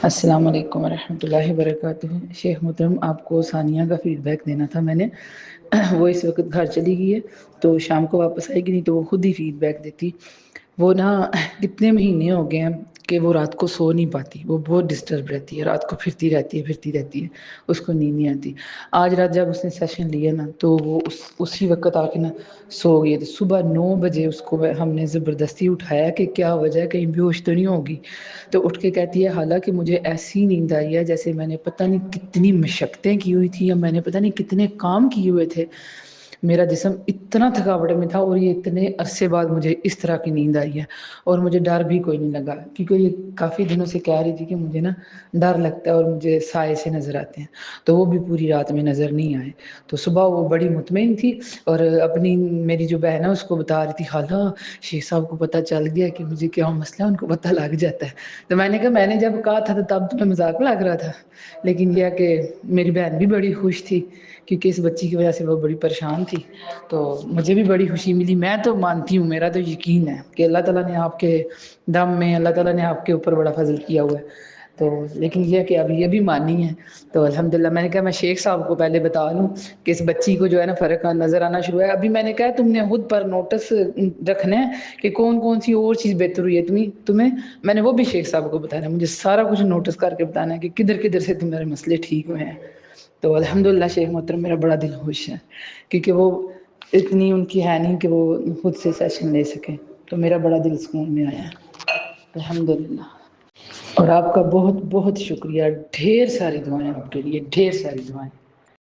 السلام علیکم ورحمۃ اللہ وبرکاتہ۔ شیخ محترم، آپ کو ثانیہ کا فیڈ بیک دینا تھا میں نے۔ وہ اس وقت گھر چلی گئی ہے، تو شام کو واپس آئے گی، نہیں تو وہ خود ہی فیڈ بیک دیتی۔ وہ نا کتنے مہینے ہو گئے ہیں کہ وہ رات کو سو نہیں پاتی، وہ بہت ڈسٹرب رہتی ہے، رات کو پھرتی رہتی ہے، اس کو نیند نہیں آتی۔ آج رات جب اس نے سیشن لیا نا تو وہ اسی وقت آ کے نا سو گئی تھی۔ صبح 9 بجے اس کو ہم نے زبردستی اٹھایا کہ کیا وجہ ہے، کہیں بیہوش تو نہیں ہوگی؟ تو اٹھ کے کہتی ہے حالانکہ مجھے ایسی نیند آئی ہے جیسے میں نے پتہ نہیں کتنی مشقتیں کی ہوئی تھی، یا میں نے پتہ نہیں کتنے کام کیے ہوئے تھے، میرا جسم اتنا تھکاوٹ میں تھا، اور یہ اتنے عرصے بعد مجھے اس طرح کی نیند آئی ہے، اور مجھے ڈر بھی کوئی نہیں لگا، کیونکہ یہ کافی دنوں سے کہہ رہی تھی کہ مجھے نا ڈر لگتا ہے اور مجھے سائے سے نظر آتے ہیں، تو وہ بھی پوری رات میں نظر نہیں آئے۔ تو صبح وہ بڑی مطمئن تھی، اور اپنی میری جو بہن ہے اس کو بتا رہی تھی، خالہ شیخ صاحب کو پتہ چل گیا کہ مجھے کیا مسئلہ ہے، ان کو پتہ لگ جاتا ہے۔ تو میں نے کہا میں نے جب کہا تھا تو تب تمہیں مذاق لگ رہا تھا، لیکن یہ کہ میری بہن بھی بڑی خوش تھی کیونکہ اس بچی کی وجہ سے وہ بڑی پریشان تھی، تو مجھے بھی بڑی خوشی ملی۔ میں تو مانتی ہوں، میرا تو یقین ہے کہ اللہ تعالیٰ نے آپ کے دم میں، اللہ تعالیٰ نے آپ کے اوپر بڑا فضل کیا ہوا ہے، تو لیکن یہ کہ ابھی یہ بھی مانی ہے، تو الحمدللہ۔ میں نے کہا میں شیخ صاحب کو پہلے بتا لوں کہ اس بچی کو جو ہے نا فرق نظر آنا شروع ہے۔ ابھی میں نے کہا تم نے خود پر نوٹس رکھنا ہے کہ کون کون سی اور چیز بہتر ہوئی ہے تمہیں، میں نے وہ بھی شیخ صاحب کو بتانا ہے، مجھے سارا کچھ نوٹس کر کے بتانا ہے کہ کدھر کدھر سے تمہارے مسئلے ٹھیک ہوئے ہیں۔ تو الحمدللہ شیخ محترم، میرا بڑا دل خوش ہے، کیونکہ وہ اتنی ان کی ہے نہیں کہ وہ خود سے سیشن لے سکیں، تو میرا بڑا دل سکون میں آیا ہے الحمدللہ۔ اور آپ کا بہت بہت شکریہ، ڈھیر ساری دعائیں آپ کے لیے، ڈھیر ساری دعائیں۔